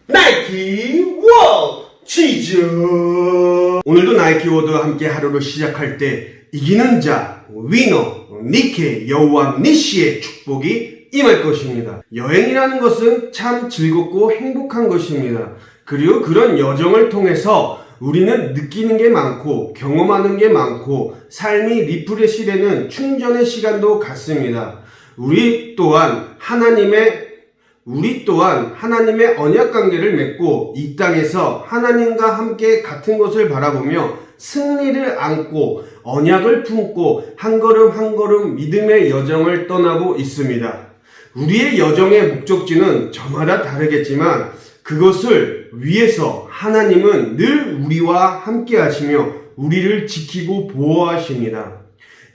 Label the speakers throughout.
Speaker 1: 나이키 워치즈. 오늘도 나이키 워드와 함께 하루를 시작할 때 이기는 자 위너 니케 여호와 니시의 축복이 임할 것입니다. 여행이라는 것은 참 즐겁고 행복한 것입니다. 그리고 그런 여정을 통해서 우리는 느끼는 게 많고 경험하는 게 많고 삶이 리프레시 되는 충전의 시간도 갖습니다. 우리 또한 하나님의 언약 관계를 맺고 이 땅에서 하나님과 함께 같은 것을 바라보며 승리를 안고 언약을 품고 한 걸음 한 걸음 믿음의 여정을 떠나고 있습니다. 우리의 여정의 목적지는 저마다 다르겠지만 그것을 위해서 하나님은 늘 우리와 함께 하시며 우리를 지키고 보호하십니다.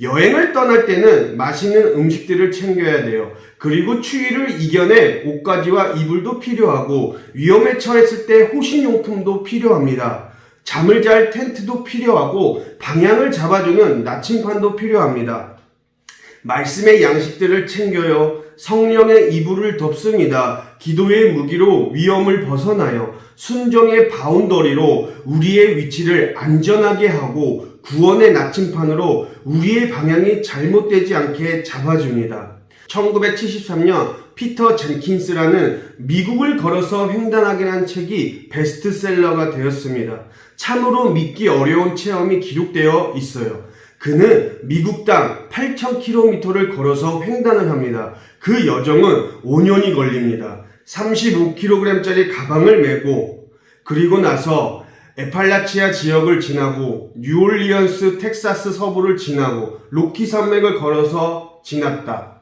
Speaker 1: 여행을 떠날 때는 맛있는 음식들을 챙겨야 돼요. 그리고 추위를 이겨낼 옷가지와 이불도 필요하고 위험에 처했을 때 호신용품도 필요합니다. 잠을 잘 텐트도 필요하고 방향을 잡아주는 나침반도 필요합니다. 말씀의 양식들을 챙겨요. 성령의 이불을 덮습니다. 기도의 무기로 위험을 벗어나요. 순종의 바운더리로 우리의 위치를 안전하게 하고 구원의 나침판으로 우리의 방향이 잘못되지 않게 잡아줍니다. 1973년 피터 젠킨스라는 미국을 걸어서 횡단하기라는 책이 베스트셀러가 되었습니다. 참으로 믿기 어려운 체험이 기록되어 있어요. 그는 미국 땅 8,000km를 걸어서 횡단을 합니다. 그 여정은 5년이 걸립니다. 35kg짜리 가방을 메고 그리고 나서 에팔라치아 지역을 지나고 뉴올리언스 텍사스 서부를 지나고 로키 산맥을 걸어서 지났다.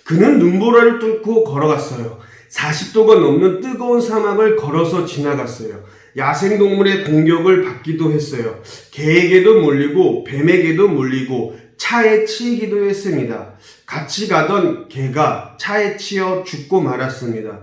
Speaker 1: 그는 눈보라를 뚫고 걸어갔어요. 40도가 넘는 뜨거운 사막을 걸어서 지나갔어요. 야생동물의 공격을 받기도 했어요. 개에게도 몰리고 뱀에게도 몰리고 차에 치이기도 했습니다. 같이 가던 개가 차에 치여 죽고 말았습니다.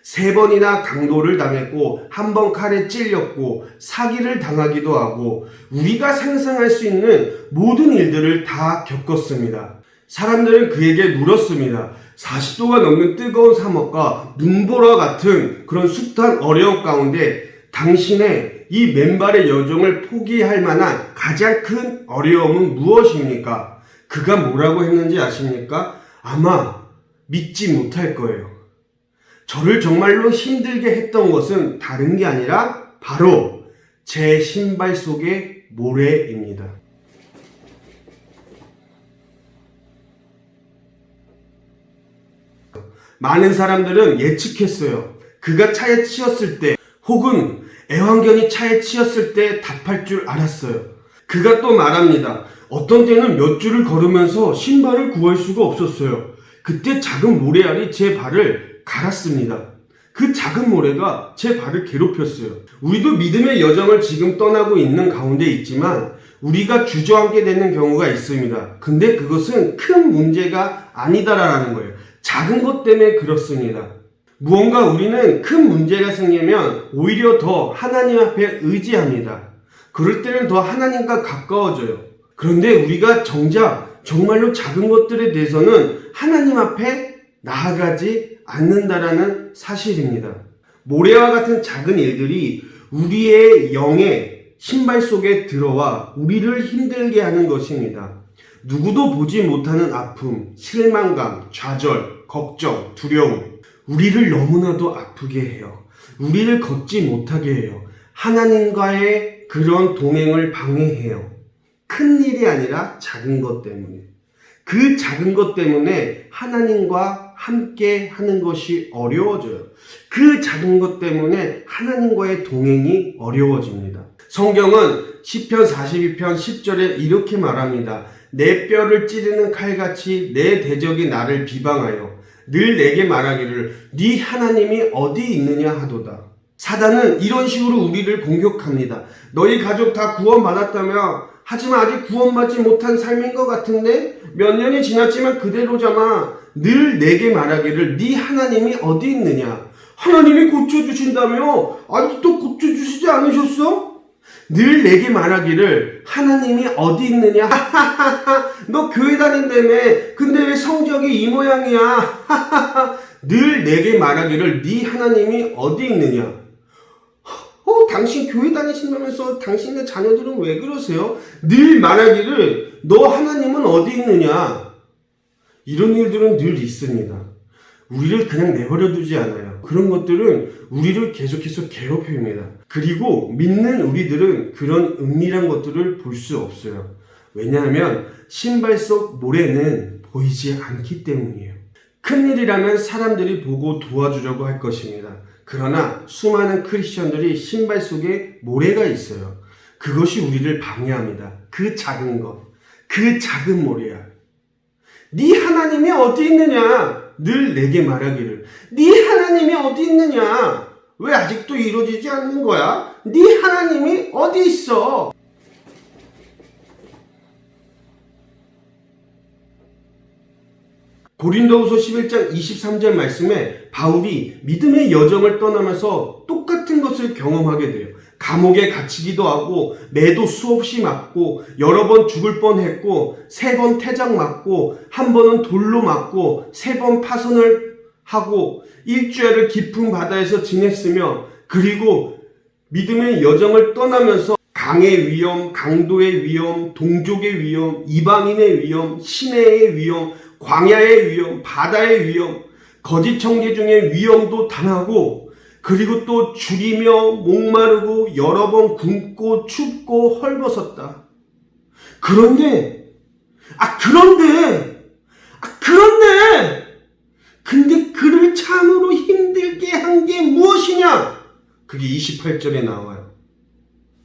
Speaker 1: 3번이나 강도를 당했고 한 번 칼에 찔렸고 사기를 당하기도 하고 우리가 상상할 수 있는 모든 일들을 다 겪었습니다. 사람들은 그에게 물었습니다. 40도가 넘는 뜨거운 사막과 눈보라 같은 그런 숱한 어려움 가운데 당신의 이 맨발의 여정을 포기할 만한 가장 큰 어려움은 무엇입니까? 그가 뭐라고 했는지 아십니까? 아마 믿지 못할 거예요. 저를 정말로 힘들게 했던 것은 다른 게 아니라 바로 제 신발 속의 모래입니다. 많은 사람들은 예측했어요. 그가 차에 치였을 때 혹은 애완견이 차에 치였을 때 답할 줄 알았어요. 그가 또 말합니다. 어떤 때는 몇 주를 걸으면서 신발을 구할 수가 없었어요. 그때 작은 모래알이 제 발을 갈았습니다. 그 작은 모래가 제 발을 괴롭혔어요. 우리도 믿음의 여정을 지금 떠나고 있는 가운데 있지만 우리가 주저앉게 되는 경우가 있습니다. 근데 그것은 큰 문제가 아니다라는 거예요. 작은 것 때문에 그렇습니다. 무언가 우리는 큰 문제가 생기면 오히려 더 하나님 앞에 의지합니다. 그럴 때는 더 하나님과 가까워져요. 그런데 우리가 정말로 작은 것들에 대해서는 하나님 앞에 나아가지 않는다라는 사실입니다. 모래와 같은 작은 일들이 우리의 영의 신발 속에 들어와 우리를 힘들게 하는 것입니다. 누구도 보지 못하는 아픔, 실망감, 좌절, 걱정, 두려움, 우리를 너무나도 아프게 해요. 우리를 걷지 못하게 해요. 하나님과의 그런 동행을 방해해요. 큰 일이 아니라 작은 것 때문에. 그 작은 것 때문에 하나님과 함께 하는 것이 어려워져요. 그 작은 것 때문에 하나님과의 동행이 어려워집니다. 성경은 시편 42편 10절에 이렇게 말합니다. 내 뼈를 찌르는 칼같이 내 대적이 나를 비방하여 늘 내게 말하기를 네 하나님이 어디 있느냐 하도다. 사단은 이런 식으로 우리를 공격합니다. 너희 가족 다 구원받았다며 하지만 아직 구원받지 못한 삶인 것 같은데 몇 년이 지났지만 그대로잖아. 늘 내게 말하기를 네 하나님이 어디 있느냐. 하나님이 고쳐주신다며 아직도 고쳐주시지 않으셨어? 늘 내게 말하기를 하나님이 어디 있느냐? 너 교회 다닌다며. 근데 왜 성적이 이 모양이야? 늘 내게 말하기를 네 하나님이 어디 있느냐? 당신 교회 다니신다면서 당신의 자녀들은 왜 그러세요? 늘 말하기를 너 하나님은 어디 있느냐? 이런 일들은 늘 있습니다. 우리를 그냥 내버려 두지 않아요. 그런 것들은 우리를 계속해서 괴롭힙니다. 그리고 믿는 우리들은 그런 은밀한 것들을 볼 수 없어요. 왜냐하면 신발 속 모래는 보이지 않기 때문이에요. 큰일이라면 사람들이 보고 도와주려고 할 것입니다. 그러나 수많은 크리스천들이 신발 속에 모래가 있어요. 그것이 우리를 방해합니다. 그 작은 것, 그 작은 모래야. 네 하나님이 어디 있느냐? 늘 내게 말하기를 네 하나님이 어디 있느냐? 왜 아직도 이루어지지 않는 거야? 네 하나님이 어디 있어? 고린도후서 11장 23절 말씀에 바울이 믿음의 여정을 떠나면서 똑같은 것을 경험하게 돼요. 감옥에 갇히기도 하고 매도 수없이 맞고 여러 번 죽을 뻔했고 3번 태장 맞고 한 번은 돌로 맞고 3번 파선을 하고 일주일을 깊은 바다에서 지냈으며 그리고 믿음의 여정을 떠나면서 강의 위험, 강도의 위험, 동족의 위험, 이방인의 위험, 시내의 위험, 광야의 위험, 바다의 위험, 거짓 청지 중에 위험도 당하고 그리고 또 죽이며 목마르고 여러 번 굶고 춥고 헐벗었다. 그런데 근데 그를 참으로 힘들게 한 게 무엇이냐? 그게 28절에 나와요.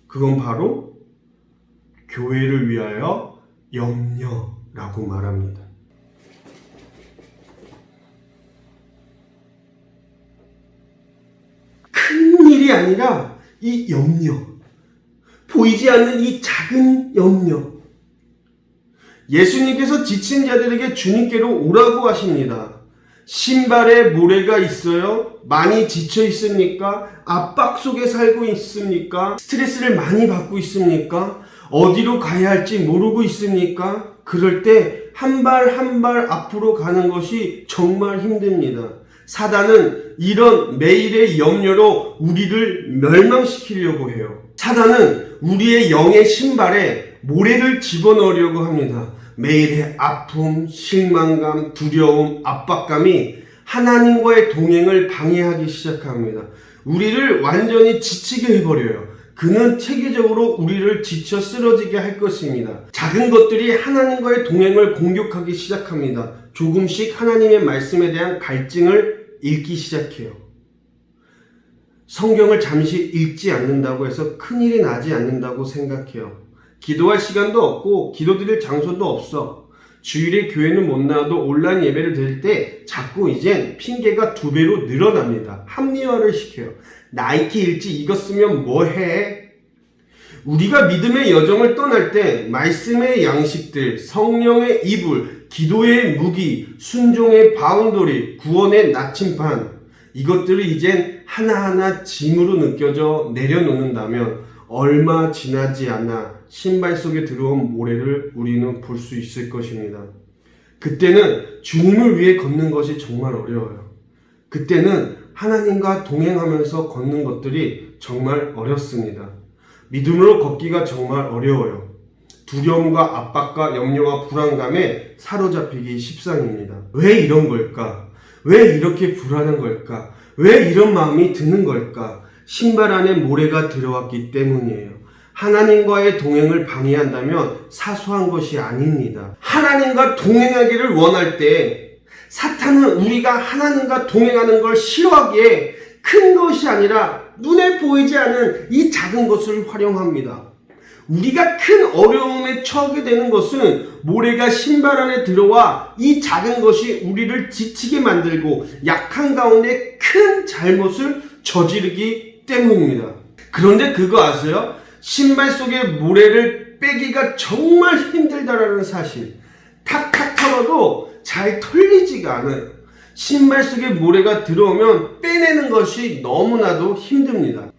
Speaker 1: 그건 바로 교회를 위하여 염려라고 말합니다. 큰 일이 아니라 이 염려, 보이지 않는 이 작은 염려. 예수님께서 지친 자들에게 주님께로 오라고 하십니다. 신발에 모래가 있어요? 많이 지쳐 있습니까? 압박 속에 살고 있습니까? 스트레스를 많이 받고 있습니까? 어디로 가야 할지 모르고 있습니까? 그럴 때 한 발 한 발 앞으로 가는 것이 정말 힘듭니다. 사단은 이런 매일의 염려로 우리를 멸망시키려고 해요. 사단은 우리의 영의 신발에 모래를 집어넣으려고 합니다. 매일의 아픔, 실망감, 두려움, 압박감이 하나님과의 동행을 방해하기 시작합니다. 우리를 완전히 지치게 해버려요. 그는 체계적으로 우리를 지쳐 쓰러지게 할 것입니다. 작은 것들이 하나님과의 동행을 공격하기 시작합니다. 조금씩 하나님의 말씀에 대한 갈증을 읽기 시작해요. 성경을 잠시 읽지 않는다고 해서 큰일이 나지 않는다고 생각해요. 기도할 시간도 없고 기도드릴 장소도 없어. 주일에 교회는 못 나와도 온라인 예배를 드릴 때 자꾸 이젠 핑계가 2배로 늘어납니다. 합리화를 시켜요. 나이키 일지 이거 쓰면 뭐해? 우리가 믿음의 여정을 떠날 때 말씀의 양식들, 성령의 이불, 기도의 무기, 순종의 바운더리, 구원의 나침반 이것들을 이젠 하나하나 짐으로 느껴져 내려놓는다면 얼마 지나지 않아 신발 속에 들어온 모래를 우리는 볼 수 있을 것입니다. 그때는 주님을 위해 걷는 것이 정말 어려워요. 그때는 하나님과 동행하면서 걷는 것들이 정말 어렵습니다. 믿음으로 걷기가 정말 어려워요. 두려움과 압박과 염려와 불안감에 사로잡히기 십상입니다. 왜 이런 걸까? 왜 이렇게 불안한 걸까? 왜 이런 마음이 드는 걸까? 신발 안에 모래가 들어왔기 때문이에요. 하나님과의 동행을 방해한다면 사소한 것이 아닙니다. 하나님과 동행하기를 원할 때 사탄은 우리가 하나님과 동행하는 걸 싫어하기에 큰 것이 아니라 눈에 보이지 않는 이 작은 것을 활용합니다. 우리가 큰 어려움에 처하게 되는 것은 모래가 신발 안에 들어와 이 작은 것이 우리를 지치게 만들고 약한 가운데 큰 잘못을 저지르기 때문입니다. 그런데 그거 아세요? 신발 속에 모래를 빼기가 정말 힘들다라는 사실. 탁탁 털어도 잘 털리지가 않아요. 신발 속에 모래가 들어오면 빼내는 것이 너무나도 힘듭니다.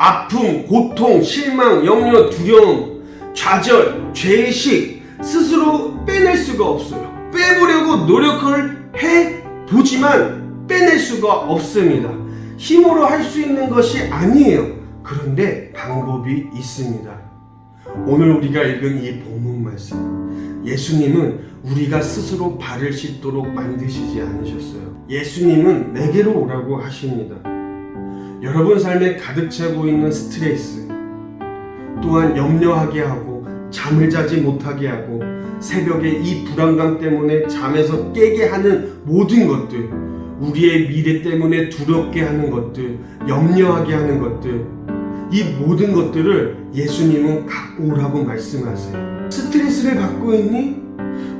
Speaker 1: 아픔, 고통, 실망, 염려, 두려움, 좌절, 죄의식 스스로 빼낼 수가 없어요. 빼보려고 노력을 해보지만 빼낼 수가 없습니다. 힘으로 할 수 있는 것이 아니에요. 그런데 방법이 있습니다. 오늘 우리가 읽은 이 본문 말씀, 예수님은 우리가 스스로 발을 씻도록 만드시지 않으셨어요. 예수님은 내게로 오라고 하십니다. 여러분 삶에 가득 차고 있는 스트레스, 또한 염려하게 하고 잠을 자지 못하게 하고 새벽에 이 불안감 때문에 잠에서 깨게 하는 모든 것들, 우리의 미래 때문에 두렵게 하는 것들, 염려하게 하는 것들, 이 모든 것들을 예수님은 갖고 오라고 말씀하세요. 스트레스를 받고 있니?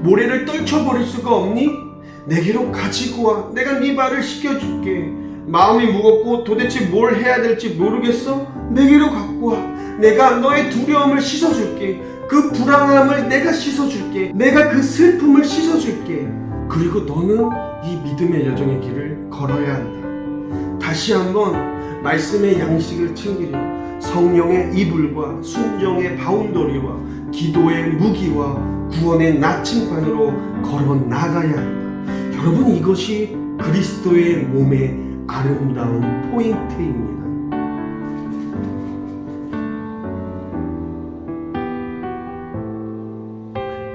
Speaker 1: 모래를 떨쳐버릴 수가 없니? 내게로 가지고 와. 내가 네 발을 씻겨줄게. 마음이 무겁고 도대체 뭘 해야 될지 모르겠어? 내게로 갖고 와. 내가 너의 두려움을 씻어줄게. 그 불안함을 내가 씻어줄게. 내가 그 슬픔을 씻어줄게. 그리고 너는 이 믿음의 여정의 길을 걸어야 한다. 다시 한번 말씀의 양식을 챙기려 성령의 이불과 순종의 바운더리와 기도의 무기와 구원의 나침반으로 걸어 나가야 한다. 여러분, 이것이 그리스도의 몸의 아름다운 포인트입니다.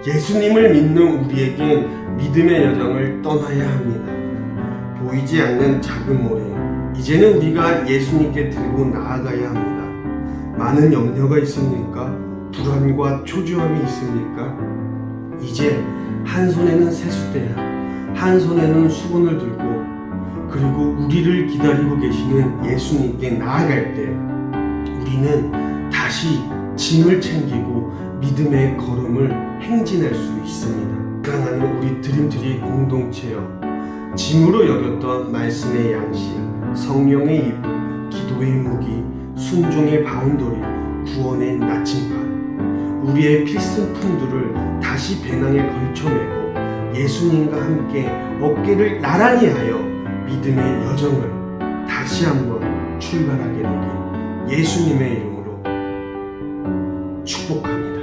Speaker 1: 예수님을 믿는 우리에겐 믿음의 여정을 떠나야 합니다. 보이지 않는 작은 모래, 이제는 우리가 예수님께 들고 나아가야 합니다. 많은 염려가 있습니까? 불안과 초조함이 있습니까? 이제 한 손에는 세숫대야, 한 손에는 수건을 들고, 그리고 우리를 기다리고 계시는 예수님께 나아갈 때 우리는 다시 짐을 챙기고 믿음의 걸음을 행진할 수 있습니다. 사랑하는 우리 드림트리 공동체여, 짐으로 여겼던 말씀의 양식, 성령의 이불, 기도의 무기, 순종의 바운더리, 구원의 나침반, 우리의 필수품들을 다시 배낭에 걸쳐매고 예수님과 함께 어깨를 나란히 하여 믿음의 여정을 다시 한번 출발하게 되길 예수님의 이름으로 축복합니다.